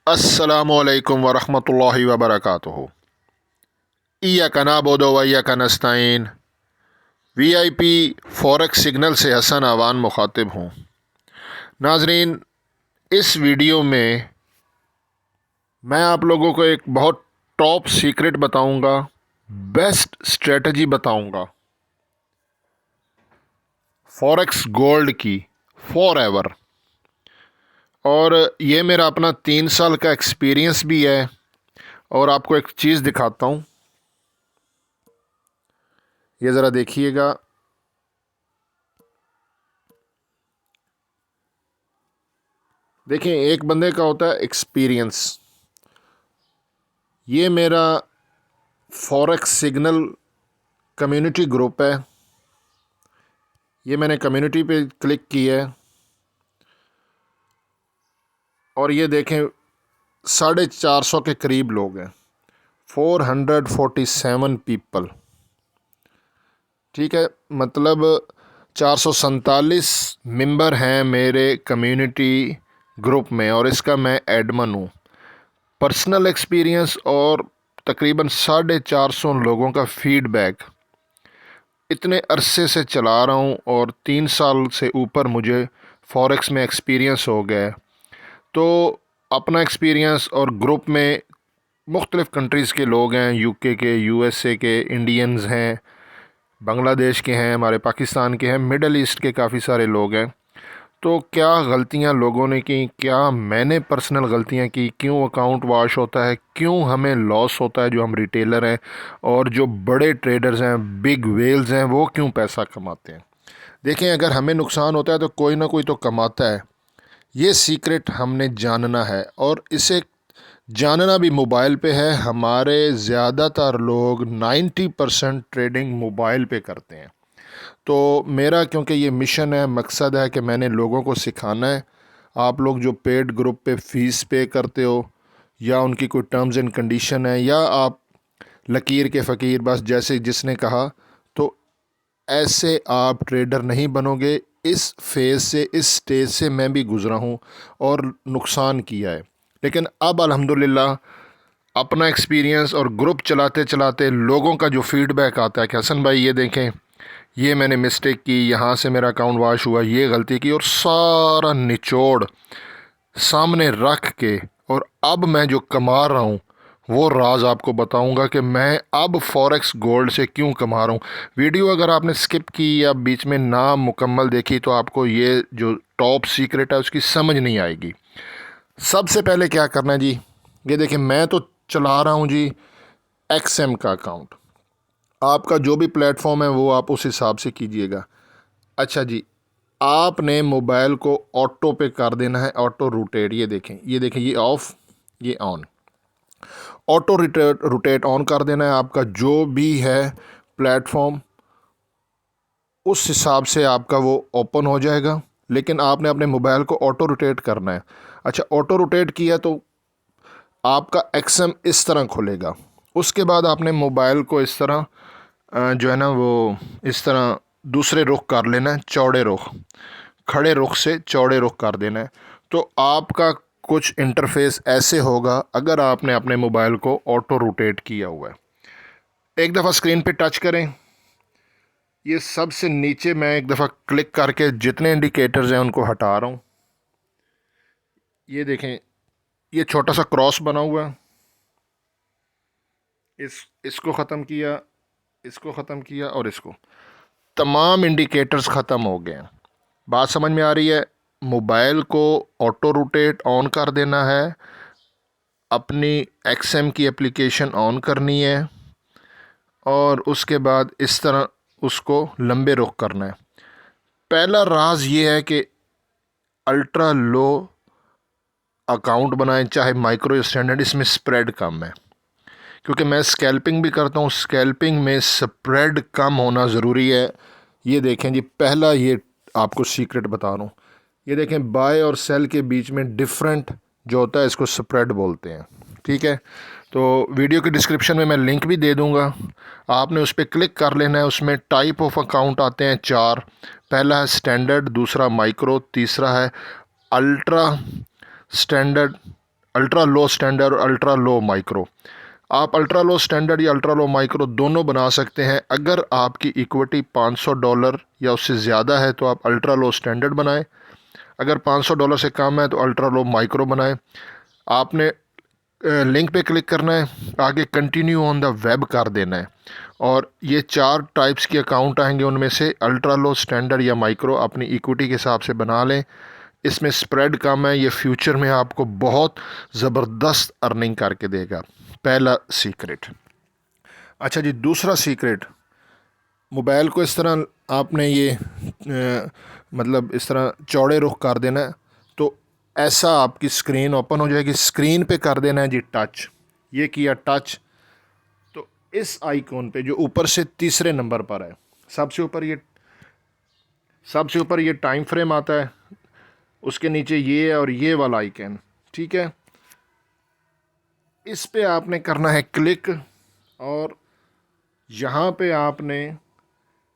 अस्सलामुअलैकुम वरहमतुल्लाहि वबरकातुहू। इय्याका नअबुदु व इय्याका नस्तईन। वीआईपी फॉरेक्स सिग्नल से हसन आवान मुखातिब हूँ। नाजरीन, इस वीडियो में मैं आप लोगों को एक बहुत टॉप सीक्रेट बताऊंगा, बेस्ट स्ट्रेटजी बताऊंगा फॉरेक्स गोल्ड की फॉर एवर। और ये मेरा अपना 3 साल का एक्सपीरियंस भी है। और आपको एक चीज़ दिखाता हूँ, ये ज़रा देखिएगा। देखिए, एक बंदे का होता है एक्सपीरियंस। ये मेरा फॉरेक्स सिग्नल कम्युनिटी ग्रुप है। ये मैंने कम्युनिटी पे क्लिक की है और ये देखें 450 के करीब लोग हैं, 447 पीपल। ठीक है, मतलब 447 मेंबर हैं मेरे कम्युनिटी ग्रुप में और इसका मैं एडमिन हूँ। पर्सनल एक्सपीरियंस और तकरीबन 450 लोगों का फीडबैक इतने अरसे से चला रहा हूँ और 3 साल से ऊपर मुझे फॉरेक्स में एक्सपीरियंस हो गया है। तो अपना एक्सपीरियंस और ग्रुप में मुख्तलिफ़ कंट्रीज़ के लोग हैं, यूके के, यूएसए के, इंडियंस हैं, बांग्लादेश के हैं, हमारे पाकिस्तान के हैं, मिडल ईस्ट के काफ़ी सारे लोग हैं। तो क्या गलतियां लोगों ने की, क्या मैंने पर्सनल गलतियां की, क्यों अकाउंट वॉश होता है, क्यों हमें लॉस होता है जो हम रिटेलर हैं, और जो बड़े ट्रेडर्स हैं, बिग वेल्स हैं, वो क्यों पैसा कमाते हैं। देखें, अगर हमें नुकसान होता है तो कोई ना कोई तो कमाता है। ये सीक्रेट हमने जानना है और इसे जानना भी मोबाइल पे है। हमारे ज़्यादातर लोग 90% ट्रेडिंग मोबाइल पे करते हैं। तो मेरा, क्योंकि ये मिशन है, मकसद है कि मैंने लोगों को सिखाना है। आप लोग जो पेड ग्रुप पे फ़ीस पे करते हो या उनकी कोई टर्म्स एंड कंडीशन है, या आप लकीर के फ़कीर बस जैसे जिसने कहा, तो ऐसे आप ट्रेडर नहीं बनोगे। इस फेज़ से, इस स्टेज से मैं भी गुज़रा हूँ और नुकसान किया है। लेकिन अब अल्हम्दुलिल्लाह अपना एक्सपीरियंस और ग्रुप चलाते चलाते लोगों का जो फ़ीडबैक आता है कि हसन भाई ये देखें, ये मैंने मिस्टेक की, यहाँ से मेरा अकाउंट वॉश हुआ, ये गलती की, और सारा निचोड़ सामने रख के, और अब मैं जो कमा रहा हूँ वो राज आपको बताऊंगा कि मैं अब फॉरेक्स गोल्ड से क्यों कमा रहा हूँ। वीडियो अगर आपने स्किप की या बीच में ना मुकम्मल देखी तो आपको ये जो टॉप सीक्रेट है उसकी समझ नहीं आएगी। सबसे पहले क्या करना है जी, ये देखिए, मैं तो चला रहा हूँ जी एक्सएम का अकाउंट। आपका जो भी प्लेटफॉर्म है वो आप उस हिसाब से कीजिएगा। अच्छा जी, आपने मोबाइल को ऑटो पे कर देना है, ऑटो रोटेट। ये देखें, ये देखें, ये ऑफ, ये ऑन। ऑटो रोटेट ऑन कर देना है। आपका जो भी है प्लेटफॉर्म, उस हिसाब से आपका वो ओपन हो जाएगा। लेकिन आपने अपने मोबाइल को ऑटो रोटेट करना है। अच्छा, ऑटो रोटेट किया तो आपका एक्सएम इस तरह खुलेगा। उसके बाद आपने मोबाइल को इस तरह जो है ना वो इस तरह दूसरे रुख कर लेना है, चौड़े रुख, खड़े रुख से चौड़े रुख कर देना है। तो आपका कुछ इंटरफेस ऐसे होगा अगर आपने अपने मोबाइल को ऑटो रोटेट किया हुआ है। एक दफ़ा स्क्रीन पे टच करें, ये सबसे नीचे मैं एक दफ़ा क्लिक करके जितने इंडिकेटर्स हैं उनको हटा रहा हूँ। ये देखें, ये छोटा सा क्रॉस बना हुआ है, इसको ख़त्म किया, इसको ख़त्म किया और इसको, तमाम इंडिकेटर्स ख़त्म हो गए हैं। बात समझ में आ रही है। मोबाइल को ऑटो रोटेट ऑन कर देना है, अपनी एक्सएम की एप्लीकेशन ऑन करनी है और उसके बाद इस तरह उसको लंबे रुख करना है। पहला राज ये है कि अल्ट्रा लो अकाउंट बनाएं, चाहे माइक्रो स्टैंडर्ड, इसमें स्प्रेड कम है। क्योंकि मैं स्कैल्पिंग भी करता हूँ, स्कैल्पिंग में स्प्रेड कम होना ज़रूरी है। ये देखें जी, पहला ये आपको सीक्रेट बता रहा हूँ। ये देखें, बाय और सेल के बीच में डिफरेंट जो होता है इसको स्प्रेड बोलते हैं। ठीक है, तो वीडियो के डिस्क्रिप्शन में मैं लिंक भी दे दूँगा, आपने उस पर क्लिक कर लेना है। उसमें टाइप ऑफ अकाउंट आते हैं 4। पहला है स्टैंडर्ड, दूसरा माइक्रो, तीसरा है ultra standard, ultra low standard और अल्ट्रा लो माइक्रो। आप अल्ट्रा लो स्टैंडर्ड या अल्ट्रा लो माइक्रो दोनों बना सकते हैं। अगर आपकी इक्विटी $500 या उससे ज़्यादा है तो आप अल्ट्रा लो स्टैंडर्ड बनाएं। अगर $500 से कम है तो अल्ट्रा लो माइक्रो बनाएं। आपने लिंक पे क्लिक करना है, आगे कंटिन्यू ऑन द वेब कर देना है और ये 4 टाइप्स के अकाउंट आएंगे, उनमें से अल्ट्रा लो स्टैंडर्ड या माइक्रो अपनी इक्विटी के हिसाब से बना लें। इसमें स्प्रेड कम है, ये फ्यूचर में आपको बहुत ज़बरदस्त अर्निंग करके देगा। पहला सीक्रेट। अच्छा जी, दूसरा सीक्रेट, मोबाइल को इस तरह आपने ये मतलब इस तरह चौड़े रुख कर देना है तो ऐसा आपकी स्क्रीन ओपन हो जाएगी। स्क्रीन पे कर देना है जी टच। ये किया टच तो इस आइकॉन पे जो ऊपर से तीसरे नंबर पर है, सबसे ऊपर ये टाइम फ्रेम आता है, उसके नीचे ये और ये वाला आइकन, ठीक है। इस पे आपने करना है क्लिक और यहाँ पे आपने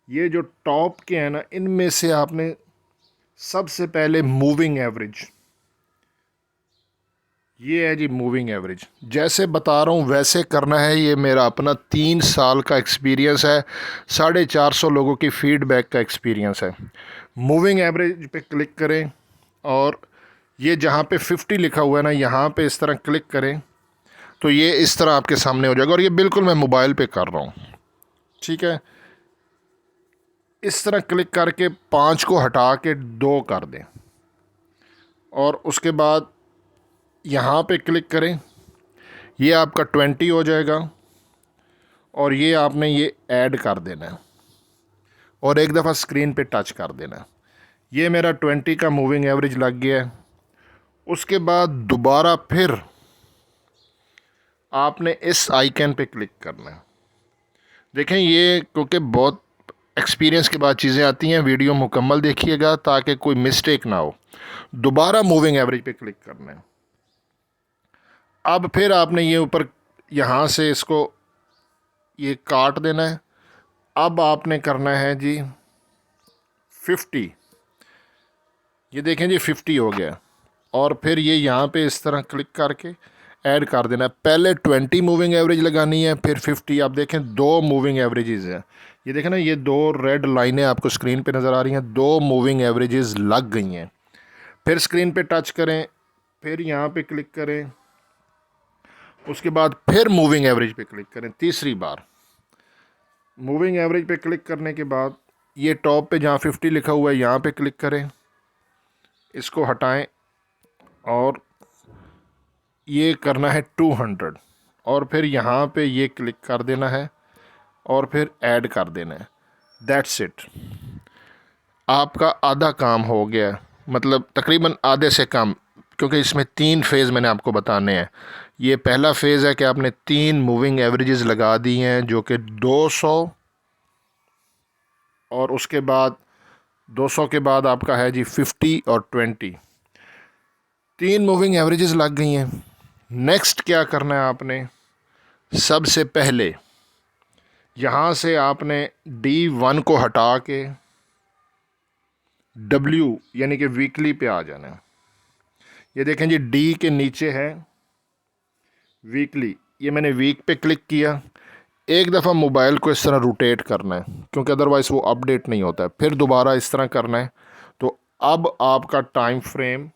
ये जो टॉप के हैं ना, इनमें से आपने सबसे पहले मूविंग एवरेज, ये है जी मूविंग एवरेज। जैसे बता रहा हूँ वैसे करना है। ये मेरा अपना 3 साल का एक्सपीरियंस है, 450 लोगों की फीडबैक का एक्सपीरियंस है। मूविंग एवरेज पे क्लिक करें और ये जहाँ पे 50 लिखा हुआ है ना, यहाँ पे इस तरह क्लिक करें तो ये इस तरह आपके सामने हो जाएगा। और ये बिल्कुल मैं मोबाइल पे कर रहा हूँ, ठीक है। इस तरह क्लिक करके 5 को हटा के 2 कर दें और उसके बाद यहाँ पे क्लिक करें, ये आपका 20 हो जाएगा और ये आपने ये ऐड कर देना है और एक दफ़ा स्क्रीन पे टच कर देना है। ये मेरा 20 का मूविंग एवरेज लग गया है। उसके बाद दोबारा फिर आपने इस आइकन पे क्लिक करना है। देखें, ये क्योंकि बहुत एक्सपीरियंस के बाद चीज़ें आती हैं, वीडियो मुकम्मल देखिएगा ताकि कोई मिस्टेक ना हो। दोबारा मूविंग एवरेज पे क्लिक करना है। अब फिर आपने ये ऊपर यहाँ से इसको ये काट देना है। अब आपने करना है जी 50, ये देखें जी 50 हो गया और फिर ये यहाँ पे इस तरह क्लिक करके ऐड कर देना है। पहले 20 मूविंग एवरेज लगानी है, फिर 50। आप देखें 2 मूविंग एवरेजेस हैं, ये देखें ना, ये 2 रेड लाइनें आपको स्क्रीन पे नज़र आ रही हैं, 2 मूविंग एवरेजेस लग गई हैं। फिर स्क्रीन पे टच करें, फिर यहाँ पे क्लिक करें, उसके बाद फिर मूविंग एवरेज पे क्लिक करें। तीसरी बार मूविंग एवरेज पे क्लिक करने के बाद ये टॉप पे जहाँ 50 लिखा हुआ है यहाँ पे क्लिक करें, इसको हटाएं और ये करना है 200 और फिर यहाँ पे ये क्लिक कर देना है और फिर ऐड कर देना है। दैट्स इट, आपका आधा काम हो गया, मतलब तकरीबन आधे से कम, क्योंकि इसमें 3 फेज़ मैंने आपको बताने हैं। ये पहला फेज़ है कि आपने 3 मूविंग एवरेजेस लगा दी हैं जो कि 200 और उसके बाद 200 के बाद आपका है जी 50 और 20। 3 मूविंग एवरेजेस लग गई हैं। नेक्स्ट क्या करना है आपने, सबसे पहले यहाँ से आपने D1 को हटा के W यानी कि वीकली पे आ जाना है। ये देखें जी D के नीचे है वीकली, ये मैंने वीक पे क्लिक किया। एक दफ़ा मोबाइल को इस तरह रोटेट करना है क्योंकि अदरवाइज़ वो अपडेट नहीं होता है। फिर दोबारा इस तरह करना है तो अब आपका टाइम फ्रेम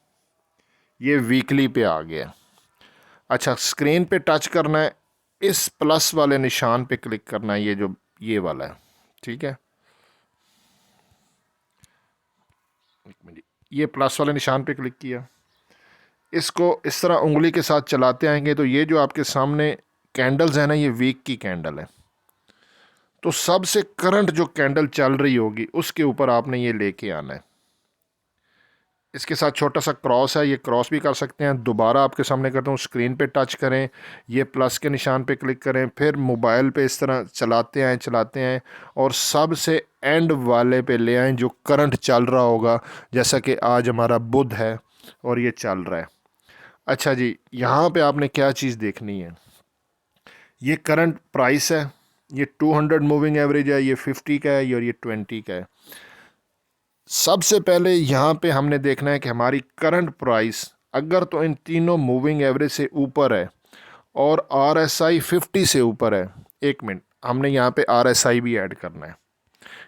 ये वीकली पे आ गया। अच्छा, स्क्रीन पे टच करना है, इस प्लस वाले निशान पे क्लिक करना है, ये जो ये वाला है, ठीक है। एक मिनट, ये प्लस वाले निशान पे क्लिक किया, इसको इस तरह उंगली के साथ चलाते आएंगे तो ये जो आपके सामने कैंडल्स है ना, ये वीक की कैंडल है। तो सबसे करंट जो कैंडल चल रही होगी उसके ऊपर आपने ये लेके आना है। इसके साथ छोटा सा क्रॉस है, ये क्रॉस भी कर सकते हैं। दोबारा आपके सामने करता हूँ, स्क्रीन पे टच करें, ये प्लस के निशान पे क्लिक करें, फिर मोबाइल पे इस तरह चलाते हैं और सबसे एंड वाले पे ले आएँ जो करंट चल रहा होगा। जैसा कि आज हमारा बुध है और ये चल रहा है। अच्छा जी, यहाँ पे आपने क्या चीज़ देखनी है, ये करंट प्राइस है, ये 200 मूविंग एवरेज है, ये 50 का है और ये 20 का है। सबसे पहले यहाँ पे हमने देखना है कि हमारी करंट प्राइस अगर तो इन तीनों मूविंग एवरेज से ऊपर है और RSI 50 से ऊपर है। एक मिनट, हमने यहाँ पे RSI भी ऐड करना है।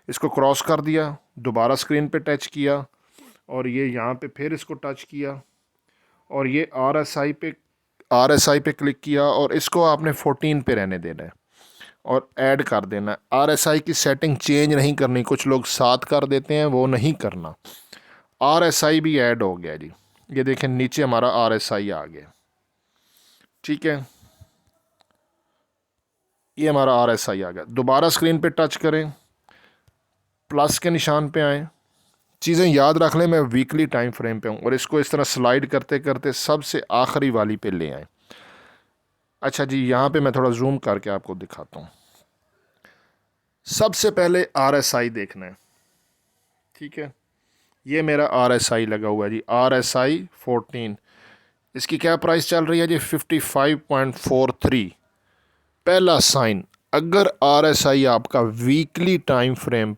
इसको क्रॉस कर दिया, दोबारा स्क्रीन पे टच किया और ये यहाँ पे फिर इसको टच किया और ये RSI पे क्लिक किया और इसको आपने 14 पे रहने देना है और ऐड कर देना है। RSI की सेटिंग चेंज नहीं करनी, कुछ लोग 7 कर देते हैं, वो नहीं करना। RSI भी ऐड हो गया जी, ये देखें नीचे हमारा RSI आ गया। ठीक है, ये हमारा RSI आ गया। दोबारा स्क्रीन पे टच करें, प्लस के निशान पे आएँ। चीज़ें याद रख लें, मैं वीकली टाइम फ्रेम पे हूँ और इसको इस तरह स्लाइड करते करते सबसे आखिरी वाली पे ले आए। अच्छा जी, यहाँ पे मैं थोड़ा जूम करके आपको दिखाता हूँ। सबसे पहले RSI देखना है। ठीक है, ये मेरा RSI लगा हुआ है जी, RSI 14। इसकी क्या प्राइस चल रही है जी? 55.43। पहला साइन, अगर RSI आपका वीकली टाइम फ्रेम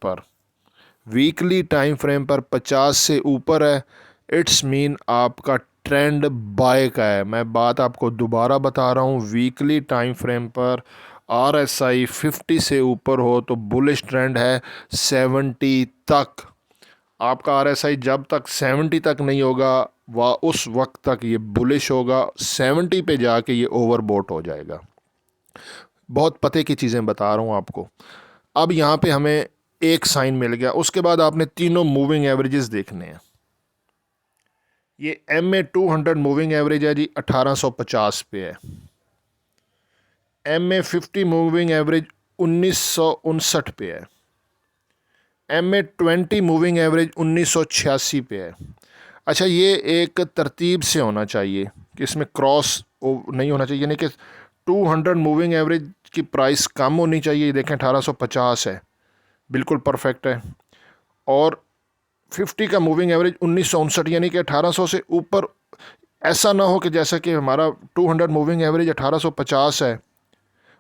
पर 50 से ऊपर है, इट्स मीन आपका ट्रेंड बाय का है। मैं बात आपको दोबारा बता रहा हूँ, वीकली टाइम फ्रेम पर RSI 50 से ऊपर हो तो बुलिश ट्रेंड है 70 तक। आपका RSI जब तक 70 तक नहीं होगा वह उस वक्त तक ये बुलिश होगा, 70 पे जाके ये ओवरबोट हो जाएगा। बहुत पते की चीज़ें बता रहा हूँ आपको। अब यहाँ पे हमें एक साइन मिल गया, उसके बाद आपने तीनों मूविंग एवरेजेस देखने हैं। ये MA 200 मूविंग एवरेज है जी, 1850 पे है। MA 50 मूविंग एवरेज 1959 पे है। MA 20 मूविंग एवरेज 1986 पे है। अच्छा, ये एक तरतीब से होना चाहिए कि इसमें क्रॉस नहीं होना चाहिए, यानी कि 200 मूविंग एवरेज की प्राइस कम होनी चाहिए। देखें 1850 है, बिल्कुल परफेक्ट है। और 50 का मूविंग एवरेज 1959, यानी कि 1800 से ऊपर। ऐसा ना हो कि जैसा कि हमारा 200 मूविंग एवरेज 1850 है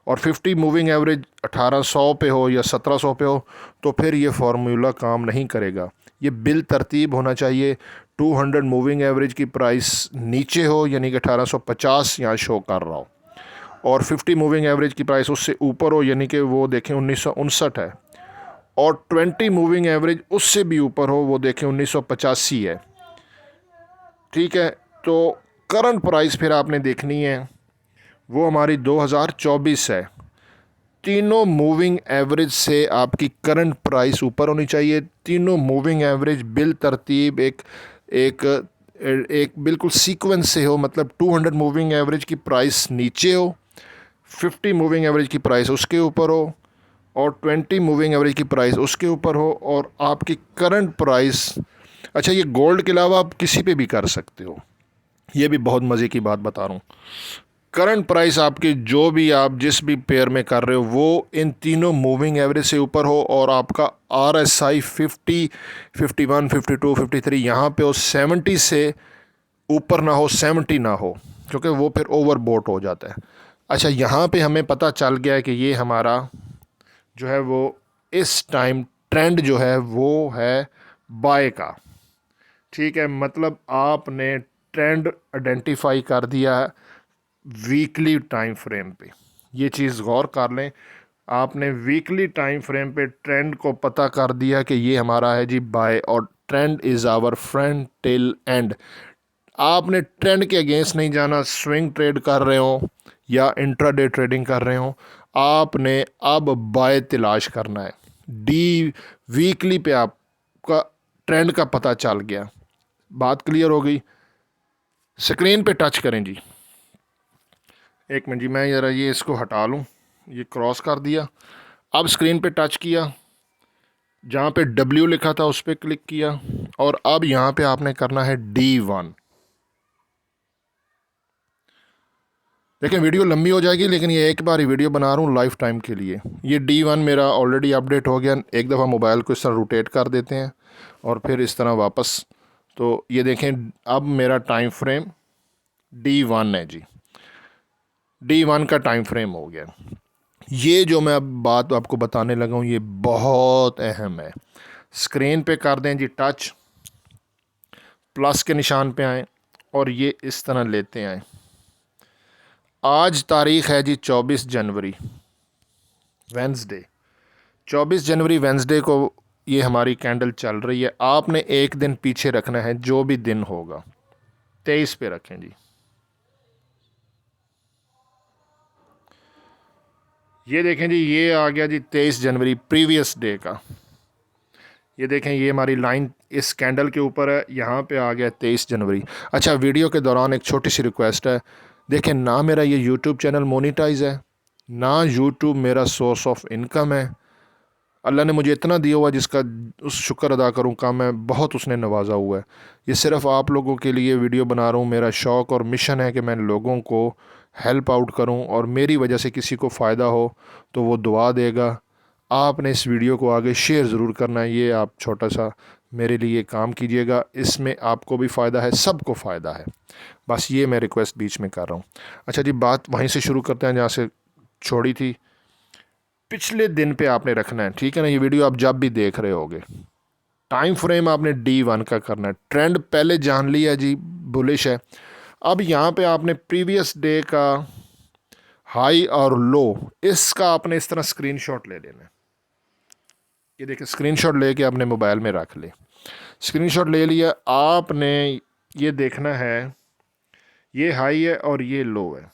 और 50 मूविंग एवरेज 1800 पे हो या 1700 पे हो, तो फिर ये फार्मूला काम नहीं करेगा। ये बिल तरतीब होना चाहिए। 200 मूविंग एवरेज की प्राइस नीचे हो, यानी कि 1850 यहाँ शो कर रहा हो, और 50 मूविंग एवरेज की प्राइस उससे ऊपर हो, यानी कि वो देखें 1959 है, और 20 मूविंग एवरेज उससे भी ऊपर हो, वो देखें 1985 है। ठीक है, तो करंट प्राइस फिर आपने देखनी है, वो हमारी 2024 है। तीनों मूविंग एवरेज से आपकी करंट प्राइस ऊपर होनी चाहिए। तीनों मूविंग एवरेज बिल तरतीब एक एक एक बिल्कुल सीक्वेंस से हो, मतलब 200 मूविंग एवरेज की प्राइस नीचे हो, 50 मूविंग एवरेज की प्राइस उसके ऊपर हो, और 20 मूविंग एवरेज की प्राइस उसके ऊपर हो, और आपकी करंट प्राइस। अच्छा, ये गोल्ड के अलावा आप किसी पे भी कर सकते हो। ये भी बहुत मज़े की बात बता रहा हूँ। करंट प्राइस आपकी जो भी आप जिस भी पेयर में कर रहे हो वो इन तीनों मूविंग एवरेज से ऊपर हो, और आपका RSI 50, 51, 52, 53 यहाँ पे हो, 70 से ऊपर ना हो, 70 ना हो, क्योंकि वो फिर ओवरबोट हो जाता है। अच्छा, यहाँ पे हमें पता चल गया है कि ये हमारा जो है वो इस टाइम ट्रेंड जो है वो है बाय का। ठीक है, मतलब आपने ट्रेंड आइडेंटिफाई कर दिया है वीकली टाइम फ्रेम पे। ये चीज़ गौर कर लें, आपने वीकली टाइम फ्रेम पे ट्रेंड को पता कर दिया कि ये हमारा है जी बाय, और trend is our friend till end. आपने ट्रेंड के अगेंस्ट नहीं जाना, स्विंग ट्रेड कर रहे हो या इंट्राडे ट्रेडिंग कर रहे हो, आपने अब बाय तलाश करना है। डी वीकली पे आपका ट्रेंड का पता चल गया, बात क्लियर हो गई। स्क्रीन पे टच करें जी, एक मिनट जी, मैं ज़रा ये इसको हटा लूँ, ये क्रॉस कर दिया। अब स्क्रीन पे टच किया, जहाँ पे W लिखा था उस पर क्लिक किया, और अब यहाँ पे आपने करना है D1। देखें वीडियो लंबी हो जाएगी, लेकिन ये एक बार ही वीडियो बना रहा हूँ लाइफ टाइम के लिए। ये D1 मेरा ऑलरेडी अपडेट हो गया। एक दफ़ा मोबाइल को इस तरह रोटेट कर देते हैं और फिर इस तरह वापस, तो ये देखें अब मेरा टाइम फ्रेम D1 है जी, D1 का टाइम फ्रेम हो गया। ये जो मैं अब बात आपको बताने लगा हूँ ये बहुत अहम है। स्क्रीन पे कर दें जी टच, प्लस के निशान पे आएँ और ये इस तरह लेते आए। आज तारीख़ है जी 24 जनवरी वेंसडे। 24 जनवरी वेंसडे को ये हमारी कैंडल चल रही है। आपने एक दिन पीछे रखना है, जो भी दिन होगा 23 पे रखें जी। ये देखें जी, ये आ गया जी 23 जनवरी प्रीवियस डे का। ये देखें, ये हमारी लाइन इस कैंडल के ऊपर है, यहाँ पे आ गया 23 जनवरी। अच्छा, वीडियो के दौरान एक छोटी सी रिक्वेस्ट है, देखें ना मेरा ये यूट्यूब चैनल मोनीटाइज है, ना यूट्यूब मेरा सोर्स ऑफ इनकम है। अल्लाह ने मुझे इतना दिया हुआ जिसका उस शुक्र अदा करूँ का मैं, बहुत उसने नवाजा हुआ है। ये सिर्फ़ आप लोगों के लिए वीडियो बना रहा हूँ। मेरा शौक़ और मिशन है कि मैं लोगों को हेल्प आउट करूँ, और मेरी वजह से किसी को फ़ायदा हो तो वो दुआ देगा। आपने इस वीडियो को आगे शेयर ज़रूर करना है। ये आप छोटा सा मेरे लिए काम कीजिएगा, इसमें आपको भी फ़ायदा है, सबको फ़ायदा है। बस ये मैं रिक्वेस्ट बीच में कर रहा हूँ। अच्छा जी, बात वहीं से शुरू करते हैं जहाँ से छोड़ी थी। पिछले दिन पे आपने रखना है, ठीक है ना। ये वीडियो आप जब भी देख रहे होगे, टाइम फ्रेम आपने D1 का करना है। ट्रेंड पहले जान लिया जी, बुलिश है। अब यहाँ पे आपने प्रीवियस डे का हाई और लो, इसका आपने इस तरह स्क्रीनशॉट ले लेना है। ये देखिए, स्क्रीनशॉट लेके अपने मोबाइल में रख ले। स्क्रीनशॉट ले लिया आपने, ये देखना है ये हाई है और ये लो है।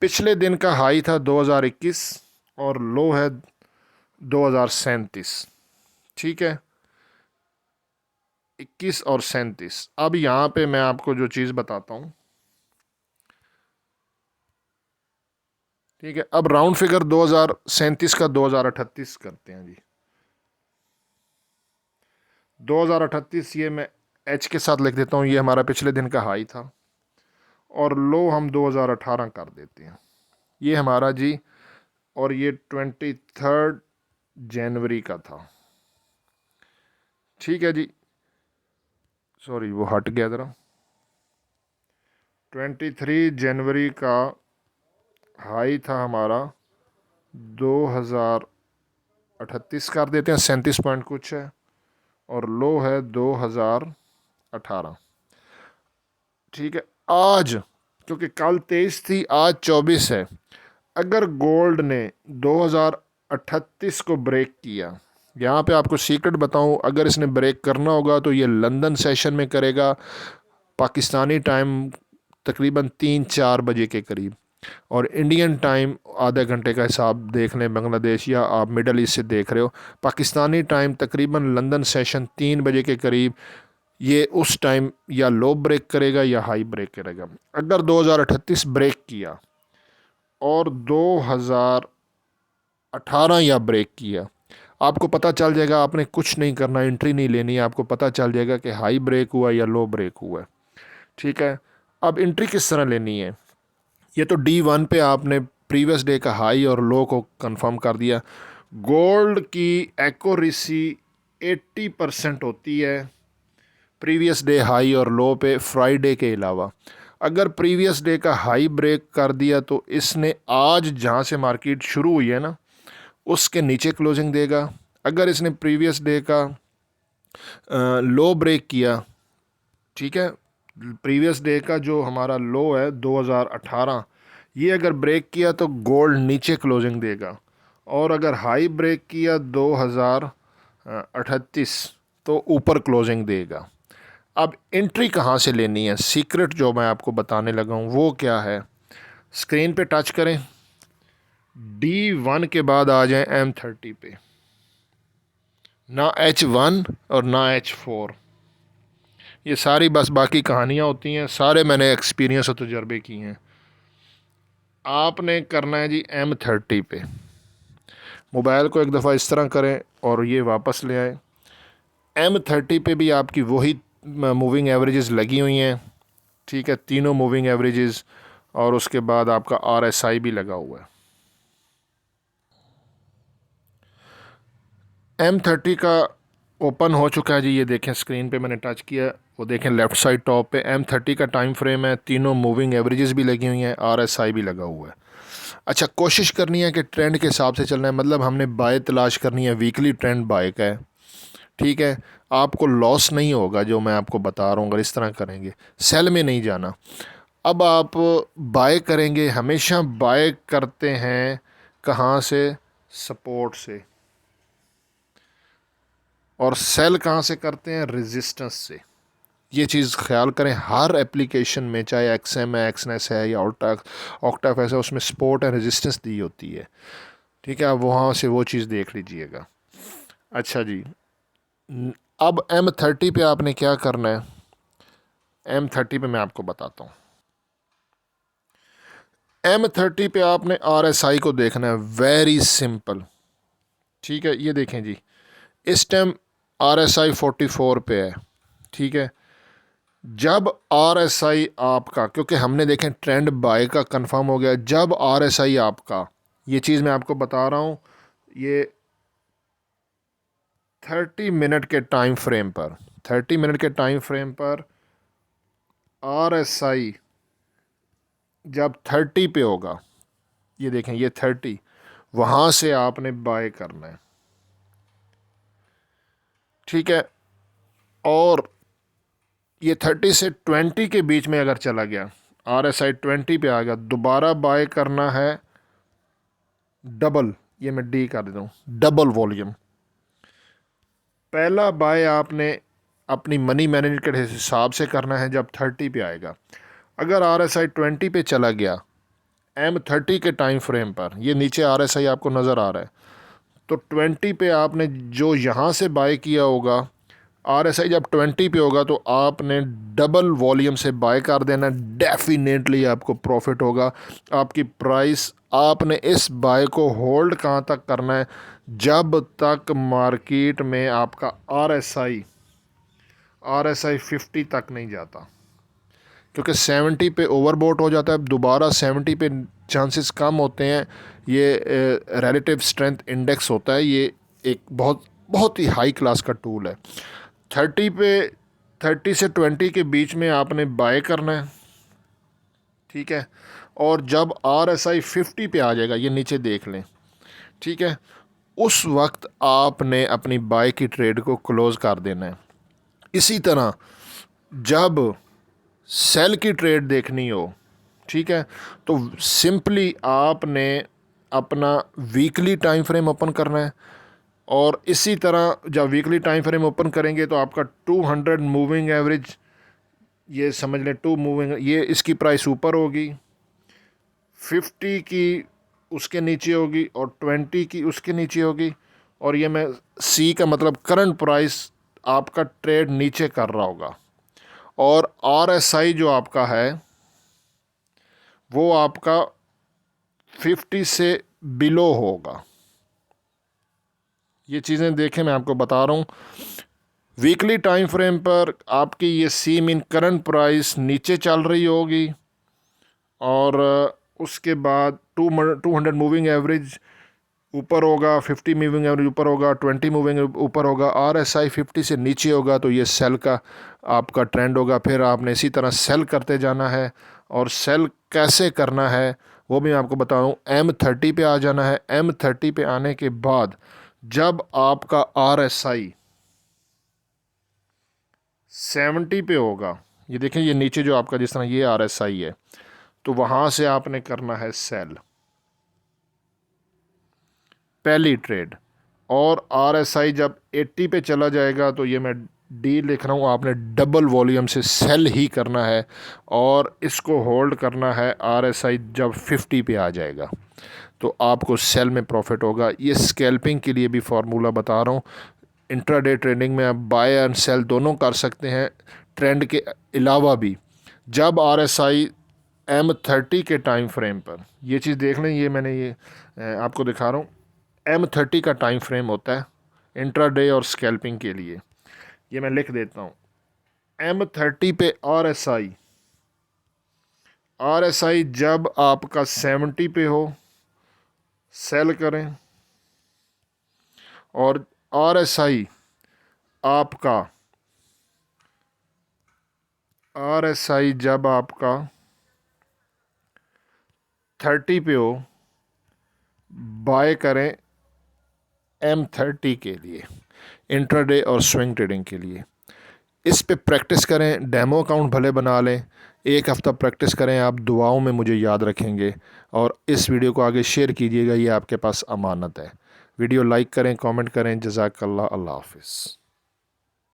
पिछले दिन का हाई था 2021 और लो है 2037, ठीक है, 21 और 37। अब यहाँ पे मैं आपको जो चीज़ बताता हूँ, ठीक है। अब राउंड फिगर 2037 का 2038 करते हैं जी। 2038 ये मैं H के साथ लिख देता हूँ, ये हमारा पिछले दिन का हाई था, और लो हम 2018 कर देते हैं, ये हमारा जी। और ये 23 जनवरी का था, ठीक है जी। सॉरी, वो हट गया ज़रा। 23 जनवरी का हाई था हमारा 2038 कर देते हैं, 37 पॉइंट कुछ है, और लो है 2018, ठीक है। आज क्योंकि कल 23 थी, आज 24 है। अगर गोल्ड ने 2038 को ब्रेक किया, यहाँ पे आपको सीक्रेट बताऊँ, अगर इसने ब्रेक करना होगा तो ये लंदन सेशन में करेगा, पाकिस्तानी टाइम तकरीबन 3-4 बजे के करीब, और इंडियन टाइम आधे घंटे का हिसाब देख लें, बांग्लादेश या आप मिडल ईस्ट से देख रहे हो, पाकिस्तानी टाइम तकरीबन लंदन सेशन 3 बजे के करीब, ये उस टाइम या लो ब्रेक करेगा या हाई ब्रेक करेगा। अगर 2038 ब्रेक किया और 2018 या ब्रेक किया, आपको पता चल जाएगा, आपने कुछ नहीं करना, एंट्री नहीं लेनी है, आपको पता चल जाएगा कि हाई ब्रेक हुआ या लो ब्रेक हुआ है, ठीक है। अब एंट्री किस तरह लेनी है, ये तो D1 पे आपने प्रीवियस डे का हाई और लो को कंफर्म कर दिया। गोल्ड की एक्यूरेसी 80% होती है प्रीवियस डे हाई और लो पे, फ्राइडे के अलावा। अगर प्रीवियस डे का हाई ब्रेक कर दिया तो इसने आज जहाँ से मार्केट शुरू हुई है ना, उसके नीचे क्लोजिंग देगा। अगर इसने प्रीवियस डे का लो ब्रेक किया, ठीक है, प्रीवियस डे का जो हमारा लो है 2018, ये अगर ब्रेक किया तो गोल्ड नीचे क्लोजिंग देगा, और अगर हाई ब्रेक किया 2038 तो ऊपर क्लोजिंग देगा। अब एंट्री कहाँ से लेनी है, सीक्रेट जो मैं आपको बताने लगा हूँ वो क्या है, स्क्रीन पे टच करें, D1 के बाद आ जाएं M30 पे, ना H1 और ना H4। ये सारी बस बाकी कहानियाँ होती हैं, सारे मैंने एक्सपीरियंस और तजर्बे किए हैं। आपने करना है जी M30 पे, मोबाइल को एक दफ़ा इस तरह करें और ये वापस ले आए। M30 पे भी आपकी वही मूविंग एवरेजेस लगी हुई हैं, ठीक है, तीनों मूविंग एवरेजेस, और उसके बाद आपका RSI भी लगा हुआ है। M30 का ओपन हो चुका है जी, ये देखें स्क्रीन पे मैंने टच किया, वो देखें लेफ़्ट साइड टॉप पे M30 का टाइम फ्रेम है, तीनों मूविंग एवरेजेस भी लगी हुई हैं, RSI भी लगा हुआ है। अच्छा, कोशिश करनी है कि ट्रेंड के हिसाब से चलना है, मतलब हमने बाय तलाश करनी है, वीकली ट्रेंड बाय का है, ठीक है, आपको लॉस नहीं होगा जो मैं आपको बता रहा हूँ अगर इस तरह करेंगे। सेल में नहीं जाना। अब आप बाय करेंगे, हमेशा बाय करते हैं कहाँ से? सपोर्ट से। और सेल कहाँ से करते हैं? रेजिस्टेंस से। ये चीज़ ख्याल करें हर एप्लीकेशन में, चाहे एक्सएम है, एक्सनेस है या ऑक्टाफ है, उसमें सपोर्ट एंड रेजिस्टेंस दी होती है। ठीक है, आप वहाँ से वो चीज़ देख लीजिएगा। अच्छा जी, अब M30 पे आपने क्या करना है? M30 पे मैं आपको बताता हूँ। M30 पे आपने RSI को देखना है, वेरी सिंपल। ठीक है, ये देखें जी, इस टाइम RSI 44 पे है। ठीक है, जब RSI आपका, क्योंकि हमने देखें ट्रेंड बाय का कंफर्म हो गया, जब RSI आपका, ये चीज़ मैं आपको बता रहा हूँ, ये 30 मिनट के टाइम फ्रेम पर, 30 मिनट के टाइम फ्रेम पर RSI जब 30 पे होगा, ये देखें ये 30, वहाँ से आपने बाय करना है। ठीक है, और ये 30 से 20 के बीच में अगर चला गया, RSI 20 पे आ गया, दोबारा बाय करना है डबल, ये मैं डी कर देता हूँ, डबल वॉल्यूम। पहला बाय आपने अपनी मनी मैनेजर के हिसाब से करना है जब 30 पे आएगा। अगर RSI 20 पे चला गया M30 के टाइम फ्रेम पर, ये नीचे RSI आपको नज़र आ रहा है, तो 20 पे आपने जो यहाँ से बाय किया होगा, RSI जब 20 पे होगा तो आपने डबल वॉल्यूम से बाय कर देना। डेफिनेटली आपको प्रॉफिट होगा। आपकी प्राइस, आपने इस बाय को होल्ड कहाँ तक करना है? जब तक मार्केट में आपका RSI 50 तक नहीं जाता, क्योंकि 70 पे ओवरबोट हो जाता है, दोबारा 70 पे चांसेस कम होते हैं। ये रिलेटिव स्ट्रेंथ इंडेक्स होता है, ये एक बहुत बहुत ही हाई क्लास का टूल है। 30 पे, 30 से 20 के बीच में आपने बाय करना है। ठीक है, और जब RSI 50 पे आ जाएगा, ये नीचे देख लें, ठीक है, उस वक्त आपने अपनी बाय की ट्रेड को क्लोज़ कर देना है। इसी तरह जब सेल की ट्रेड देखनी हो, ठीक है, तो सिंपली आपने अपना वीकली टाइम फ्रेम ओपन करना है। और इसी तरह जब वीकली टाइम फ्रेम ओपन करेंगे तो आपका 200 मूविंग एवरेज, ये समझ लें 2 मूविंग, ये इसकी प्राइस ऊपर होगी, 50 की उसके नीचे होगी और 20 की उसके नीचे होगी। और ये मैं सी का मतलब करंट प्राइस आपका ट्रेड नीचे कर रहा होगा। और RSI जो आपका है वो आपका 50 से बिलो होगा। ये चीज़ें देखें, मैं आपको बता रहा हूँ। वीकली टाइम फ्रेम पर आपकी ये सी मीन करंट प्राइस नीचे चल रही होगी, और उसके बाद 200 मूविंग एवरेज ऊपर होगा, 50 मूविंग एवरेज ऊपर होगा, 20 मूविंग ऊपर होगा, RSI 50 से नीचे होगा तो ये सेल का आपका ट्रेंड होगा। फिर आपने इसी तरह सेल करते जाना है। और सेल कैसे करना है वो भी मैं आपको बता रहा हूँ। M30 पे आ जाना है। M30 पे आने के बाद जब आपका RSI 70 पे होगा, ये देखें ये नीचे जो आपका जिस तरह ये RSI है, तो वहाँ से आपने करना है सेल, पहली ट्रेड। और RSI जब 80 पे चला जाएगा तो ये मैं डी लिख रहा हूँ, आपने डबल वॉल्यूम से सेल ही करना है और इसको होल्ड करना है। RSI जब 50 पे आ जाएगा तो आपको सेल में प्रॉफिट होगा। ये स्कैल्पिंग के लिए भी फार्मूला बता रहा हूँ। इंट्राडे ट्रेडिंग में आप बाय एंड सेल दोनों कर सकते हैं, ट्रेंड के अलावा भी। जब RSI M30 के टाइम फ्रेम पर, ये चीज़ देख लें, ये मैंने ये आपको दिखा रहा हूँ, M30 का टाइम फ्रेम होता है इंट्राडे और स्कैल्पिंग के लिए। ये मैं लिख देता हूँ, M30 पे RSI जब आपका 70 पे हो सेल करें, और RSI आपका जब आपका 30 पे हो बाय करें M30 के लिए। इंट्राडे और स्विंग ट्रेडिंग के लिए। इस पे प्रैक्टिस करें, डेमो अकाउंट भले बना लें, एक हफ़्ता प्रैक्टिस करें, आप दुआओं में मुझे याद रखेंगे। और इस वीडियो को आगे शेयर कीजिएगा, ये आपके पास अमानत है। वीडियो लाइक करें, कमेंट करें। जज़ाकल्लाह, अल्लाह हाफ़िज़।